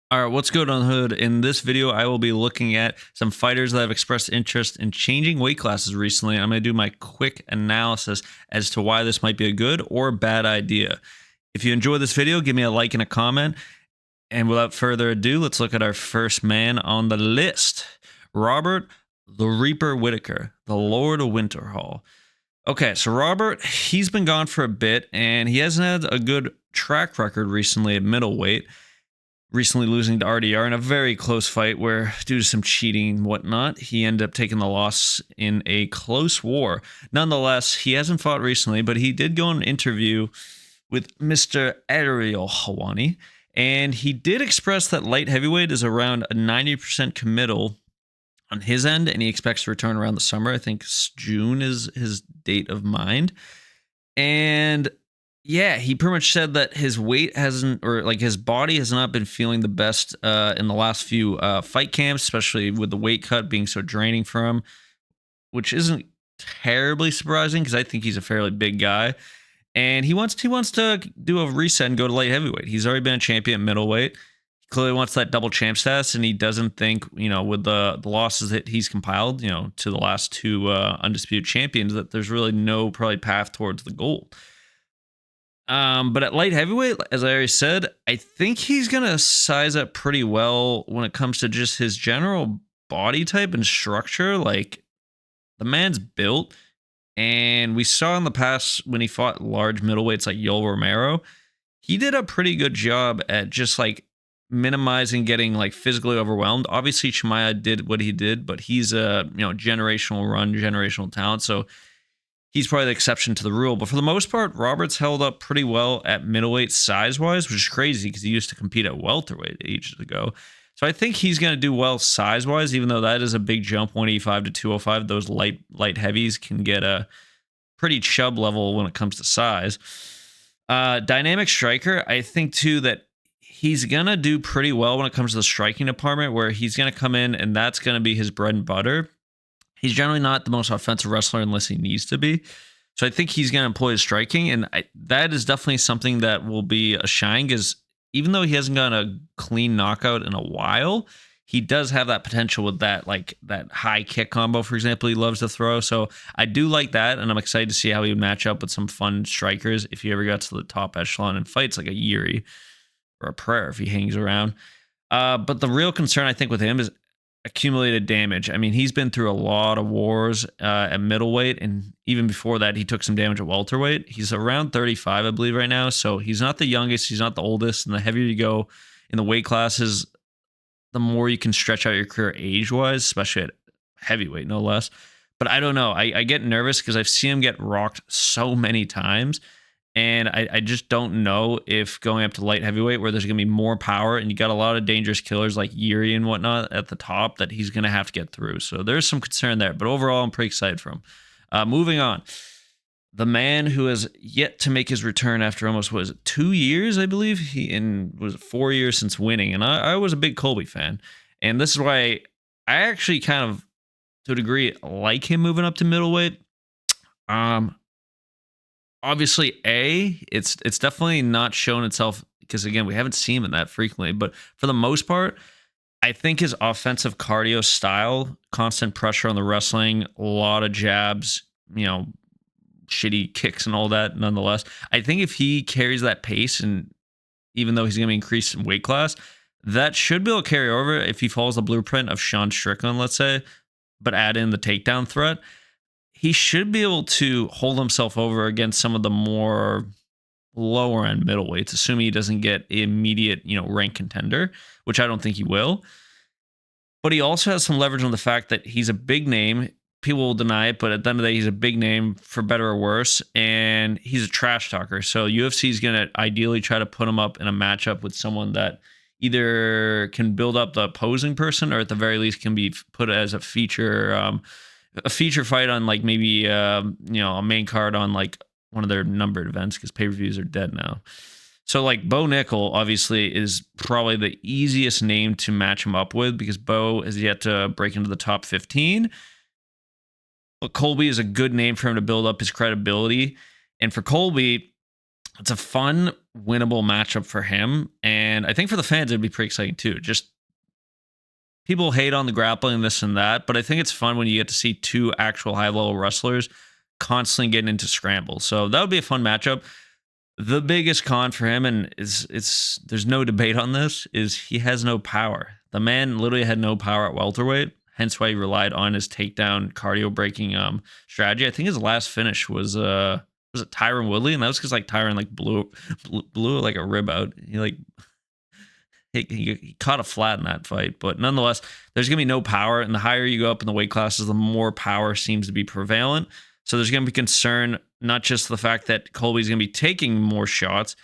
All right, what's good on the hood? In this video, I will be looking at some fighters that have expressed interest in changing weight classes recently. I'm going to do my quick analysis as to why this might be a good or bad idea. If you enjoy this video, give me a like and a comment. And without further ado, let's look at our first man on the list. Robert the Reaper Whittaker, the Lord of Winterhall. Okay, so Robert, he's been gone for a bit, and he hasn't had a good track record recently at middleweight. Recently losing to RDR in a very close fight where, due to some cheating and whatnot, he ended up taking the loss in a close war. Nonetheless, he hasn't fought recently, but he did go on an interview with Mr. Ariel Helwani, and he did express that light heavyweight is around a 90% committal on his end, and he expects to return around the summer. I think June is his date of mind. And yeah, he pretty much said that his weight hasn't, or like his body has not been feeling the best in the last few fight camps, especially with the weight cut being so draining for him, which isn't terribly surprising because I think he's a fairly big guy. And he wants to do a reset and go to light heavyweight. He's already been a champion at middleweight. He clearly wants that double champ status, and he doesn't think, with the losses that he's compiled, to the last two undisputed champions, that there's really no probably path towards the goal. But at light heavyweight, as I already said, I think he's gonna size up pretty well when it comes to just his general body type and structure. Like, the man's built, and we saw in the past when he fought large middleweights like Yoel Romero, he did a pretty good job at just like minimizing getting like physically overwhelmed. Obviously, Chimaev did what he did, but he's a generational talent, so he's probably the exception to the rule. But for the most part, Roberts held up pretty well at middleweight size-wise, which is crazy because he used to compete at welterweight ages ago. So I think he's going to do well size-wise, even though that is a big jump, 185 to 205. Those light heavies can get a pretty chub level when it comes to size. Dynamic striker, I think, too, that he's going to do pretty well when it comes to the striking department, where he's going to come in and that's going to be his bread and butter. He's generally not the most offensive wrestler unless he needs to be. So I think he's going to employ his striking, and that is definitely something that will be a shine, because even though he hasn't gotten a clean knockout in a while, he does have that potential with that high kick combo, for example, he loves to throw. So I do like that, and I'm excited to see how he would match up with some fun strikers if he ever got to the top echelon and fights like a Yuri or a Prayer if he hangs around. But the real concern, I think, with him is accumulated damage. I mean, he's been through a lot of wars at middleweight, and even before that, he took some damage at welterweight. He's around 35, I believe, right now, so he's not the youngest, he's not the oldest, and the heavier you go in the weight classes, the more you can stretch out your career age-wise, especially at heavyweight, no less. But I don't know. I get nervous because I've seen him get rocked so many times, and I just don't know if going up to light heavyweight, where there's going to be more power and you got a lot of dangerous killers like Yuri and whatnot at the top, that he's going to have to get through. So there's some concern there. But overall, I'm pretty excited for him. Moving on. The man who has yet to make his return after almost, 2 years, I believe? Was 4 years since winning. And I was a big Colby fan. And this is why I actually kind of, to a degree, like him moving up to middleweight. Obviously, it's definitely not shown itself because, again, we haven't seen him that frequently. But for the most part, I think his offensive cardio style, constant pressure on the wrestling, a lot of jabs, shitty kicks and all that, nonetheless, I think if he carries that pace, and even though he's going to be increased in weight class, that should be able to carry over if he follows the blueprint of Sean Strickland, let's say, but add in the takedown threat. He should be able to hold himself over against some of the more lower end middleweights, assuming he doesn't get immediate, rank contender, which I don't think he will. But he also has some leverage on the fact that he's a big name. People will deny it, but at the end of the day, he's a big name, for better or worse, and he's a trash talker. So UFC is going to ideally try to put him up in a matchup with someone that either can build up the opposing person, or at the very least can be put as a feature fight on, like, maybe a main card on like one of their numbered events, because pay-per-views are dead now. So like Bo Nickel obviously is probably the easiest name to match him up with, because Bo has yet to break into the top 15. But Colby is a good name for him to build up his credibility. And for Colby, it's a fun, winnable matchup for him. And And I think for the fans, it'd be pretty exciting too. Just people hate on the grappling, this and that, but I think it's fun when you get to see two actual high-level wrestlers constantly getting into scrambles. So that would be a fun matchup. The biggest con for him, and it's there's no debate on this, is he has no power. The man literally had no power at welterweight, hence why he relied on his takedown cardio breaking strategy. I think his last finish was it Tyron Woodley, and that was because like Tyron like blew like a rib out. He caught a flat in that fight, but nonetheless, there's gonna be no power, and the higher you go up in the weight classes, the more power seems to be prevalent. So there's gonna be concern, not just the fact that Colby's gonna be taking more shots,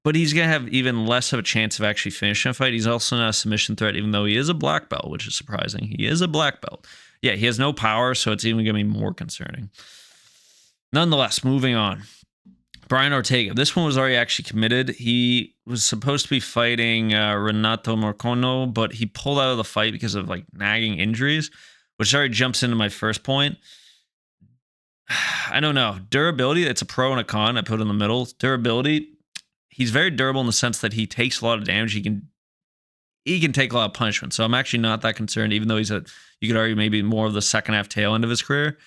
but he's gonna have even less of a chance of actually finishing a fight. He's also not a submission threat, even though he is a black belt, which is surprising. He is a black belt. Yeah, he has no power, so it's even gonna be more concerning. Nonetheless, moving on. Brian Ortega. This one was already actually committed. He was supposed to be fighting Renato Marcono, but he pulled out of the fight because of like nagging injuries, which already jumps into my first point. I don't know. Durability, it's a pro and a con. I put in the middle. Durability, he's very durable in the sense that he takes a lot of damage. He can take a lot of punishment. So I'm actually not that concerned, even though you could argue maybe more of the second half tail end of his career.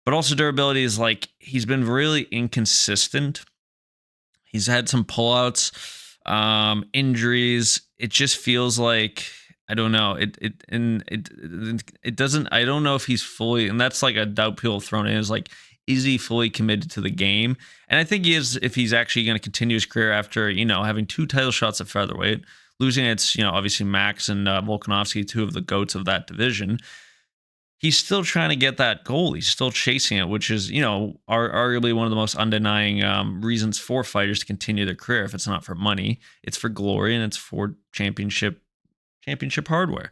But also durability is like, he's been really inconsistent. He's had some pullouts, injuries. It just feels like, I don't know. It doesn't, I don't know if he's fully, and that's like a doubt people have thrown in, is like, is he fully committed to the game? And I think he is, if he's actually going to continue his career after, having 2 title shots at featherweight, losing it's, obviously Max and Volkanovski, 2 of the GOATs of that division. He's still trying to get that goal. He's still chasing it, which is, arguably one of the most undenying reasons for fighters to continue their career. If it's not for money, it's for glory and it's for championship hardware.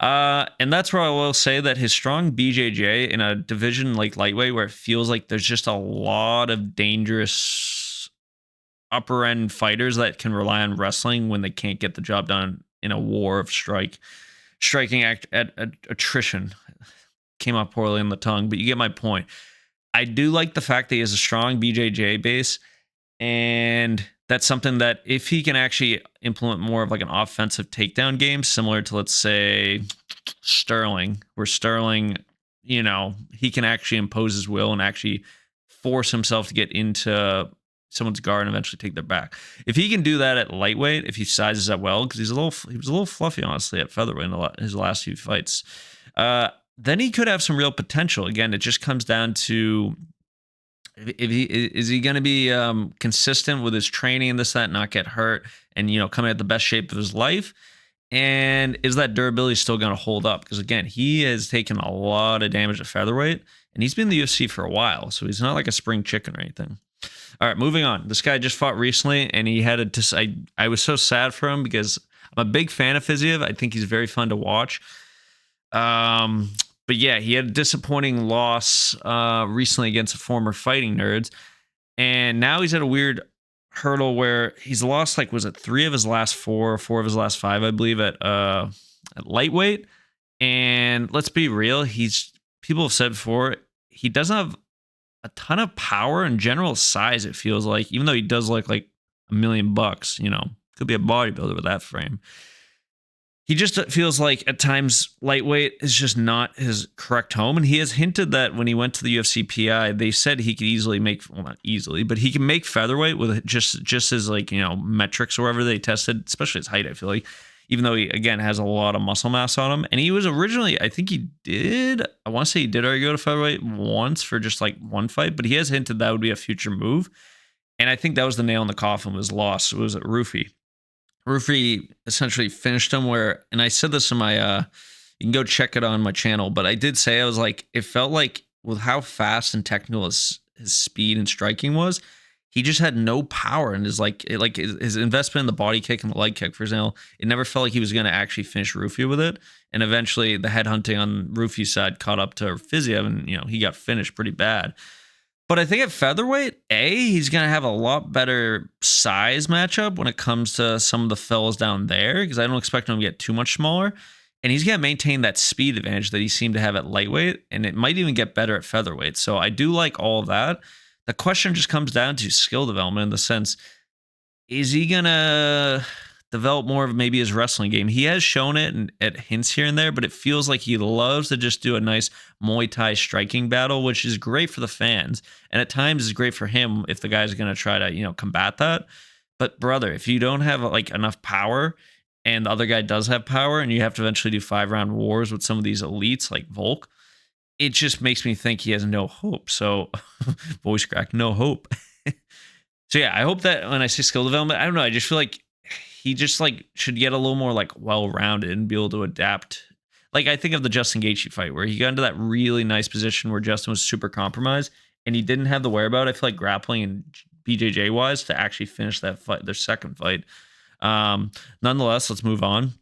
And that's where I will say that his strong BJJ in a division like lightweight, where it feels like there's just a lot of dangerous upper end fighters that can rely on wrestling when they can't get the job done in a war of striking at attrition. Came out poorly on the tongue, but you get my point. I do like the fact that he has a strong BJJ base, and that's something that if he can actually implement more of like an offensive takedown game, similar to, let's say, Sterling, where Sterling, he can actually impose his will and actually force himself to get into someone's guard and eventually take their back. If he can do that at lightweight, if he sizes up well, because he was a little fluffy, honestly, at featherweight in his last few fights, then he could have some real potential. Again, it just comes down to is he going to be consistent with his training and this, that, not get hurt, and coming at the best shape of his life, and is that durability still going to hold up? Because again, he has taken a lot of damage at featherweight, and he's been in the UFC for a while, so he's not like a spring chicken or anything. All right, moving on. This guy just fought recently, and he had I was so sad for him because I'm a big fan of Fiziev. I think he's very fun to watch. But yeah, he had a disappointing loss recently against a former Fighting Nerds, and now he's at a weird hurdle where he's lost, like, was it 3 of his last 4 or 4 of his last 5, I believe, at lightweight. And let's be real, people have said before, he doesn't have a ton of power in general size, it feels like, even though he does look like $1 million, could be a bodybuilder with that frame. He just feels like at times lightweight is just not his correct home. And he has hinted that when he went to the UFC PI, they said he could easily make, well, not easily, but he can make featherweight with just as like, metrics or whatever they tested, especially his height, I feel like, even though he, again, has a lot of muscle mass on him. And he was originally, I think I want to say he did already go to featherweight once for just like one fight, but he has hinted that would be a future move. And I think that was the nail in the coffin, was loss. It was at Rufy. Rufy essentially finished him and I said this in my, you can go check it on my channel, but I did say, I was like, it felt like with how fast and technical his speed and striking was, he just had no power, and his investment in the body kick and the leg kick, for example, it never felt like he was going to actually finish Rufy with it. And eventually the headhunting on Rufy's side caught up to Fiziev, and he got finished pretty bad. But I think at featherweight, he's going to have a lot better size matchup when it comes to some of the fellas down there, because I don't expect him to get too much smaller. And he's going to maintain that speed advantage that he seemed to have at lightweight, and it might even get better at featherweight. So I do like all of that. The question just comes down to skill development, in the sense, is he going to develop more of maybe his wrestling game. He has shown it at hints here and there, but it feels like he loves to just do a nice Muay Thai striking battle, which is great for the fans. And at times is great for him if the guy's going to try to, combat that. But brother, if you don't have like enough power and the other guy does have power and you have to eventually do 5-round wars with some of these elites like Volk, it just makes me think he has no hope. So voice crack, no hope. So yeah, I hope that when I say skill development, I don't know, I just feel like he just like should get a little more like well-rounded and be able to adapt. Like I think of the Justin Gaethje fight where he got into that really nice position where Justin was super compromised and he didn't have the whereabout, I feel like, grappling and BJJ wise, to actually finish that fight, their second fight. Nonetheless, let's move on.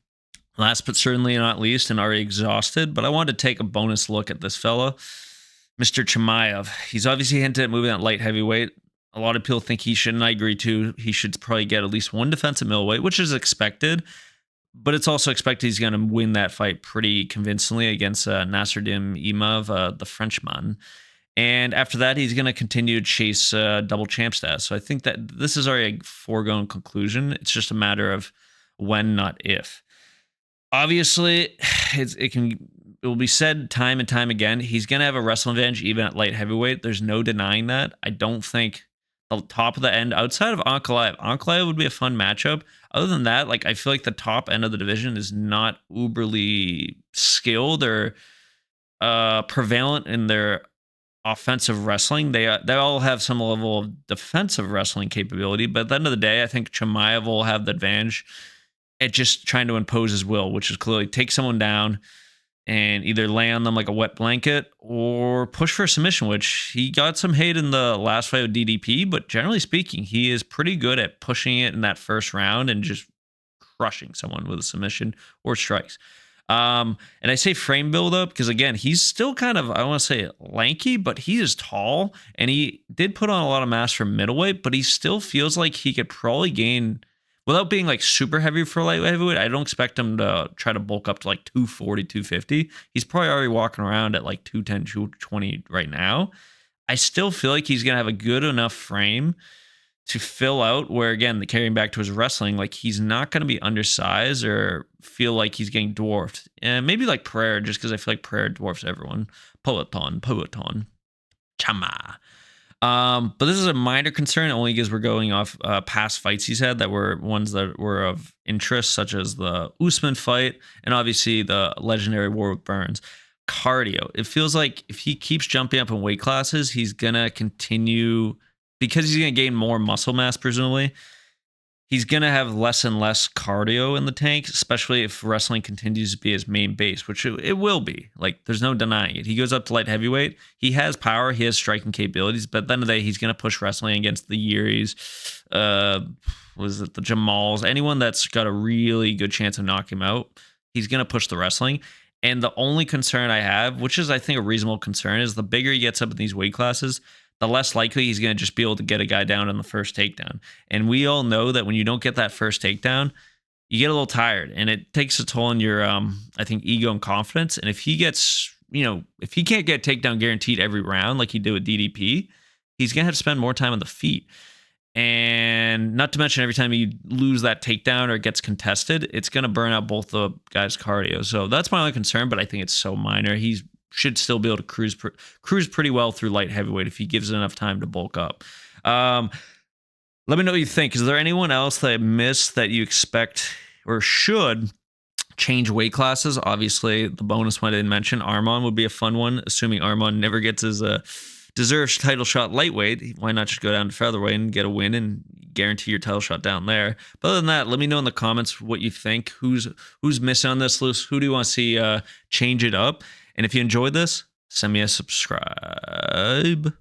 Last but certainly not least, and already exhausted, but I wanted to take a bonus look at this fella, Mr. Chimaev. He's obviously hinted at moving at light heavyweight. A lot of people think he should, and I agree too. He should probably get at least one defense at middleweight, which is expected, but it's also expected he's going to win that fight pretty convincingly against Nasruddin Imave, the Frenchman. And after that, he's going to continue to chase double champ status. So I think that this is already a foregone conclusion. It's just a matter of when, not if. Obviously, it will be said time and time again, he's going to have a wrestling advantage even at light heavyweight. There's no denying that. I don't think the top of the end, outside of Ankalaev would be a fun matchup. Other than that, like I feel like the top end of the division is not uberly skilled or prevalent in their offensive wrestling. They all have some level of defensive wrestling capability, but at the end of the day, I think Chimaev will have the advantage at just trying to impose his will, which is clearly take someone down and either lay on them like a wet blanket or push for a submission, which he got some hate in the last fight with DDP, but generally speaking, he is pretty good at pushing it in that first round and just crushing someone with a submission or strikes. And I say frame buildup because, again, he's still kind of, I want to say lanky, but he is tall and he did put on a lot of mass for middleweight, but he still feels like he could probably gain, without being like super heavy for light heavyweight. I don't expect him to try to bulk up to like 240, 250. He's probably already walking around at like 210, 220 right now. I still feel like he's going to have a good enough frame to fill out where, again, the carrying back to his wrestling, like he's not going to be undersized or feel like he's getting dwarfed. And maybe like Pereira, just because I feel like Pereira dwarfs everyone. Poeton. Chama. But this is a minor concern only because we're going off past fights he's had that were ones that were of interest, such as the Usman fight and obviously the legendary war with Burns. Cardio. It feels like if he keeps jumping up in weight classes, he's going to continue, because he's going to gain more muscle mass, presumably, he's going to have less and less cardio in the tank, especially if wrestling continues to be his main base, which it will be. Like, there's no denying it. He goes up to light heavyweight. He has power. He has striking capabilities. But at the end of the day, he's going to push wrestling against the Yuris, the Jamals, anyone that's got a really good chance of knocking him out. He's going to push the wrestling. And the only concern I have, which is, I think, a reasonable concern, is the bigger he gets up in these weight classes, the less likely he's going to just be able to get a guy down on the first takedown. And we all know that when you don't get that first takedown, you get a little tired and it takes a toll on your, I think, ego and confidence. And if he gets, if he can't get takedown guaranteed every round like he did with DDP, he's going to have to spend more time on the feet. And not to mention every time you lose that takedown or it gets contested, it's going to burn out both the guys' cardio. So that's my only concern, but I think it's so minor. He should still be able to cruise pretty well through light heavyweight if he gives it enough time to bulk up. Let me know what you think. Is there anyone else that I missed that you expect or should change weight classes? Obviously, the bonus one I didn't mention, Arman would be a fun one, assuming Arman never gets his deserves title shot lightweight. Why not just go down to featherweight and get a win and guarantee your title shot down there? But other than that, let me know in the comments what you think. Who's missing on this list? Who do you want to see change it up? And if you enjoyed this, send me a subscribe.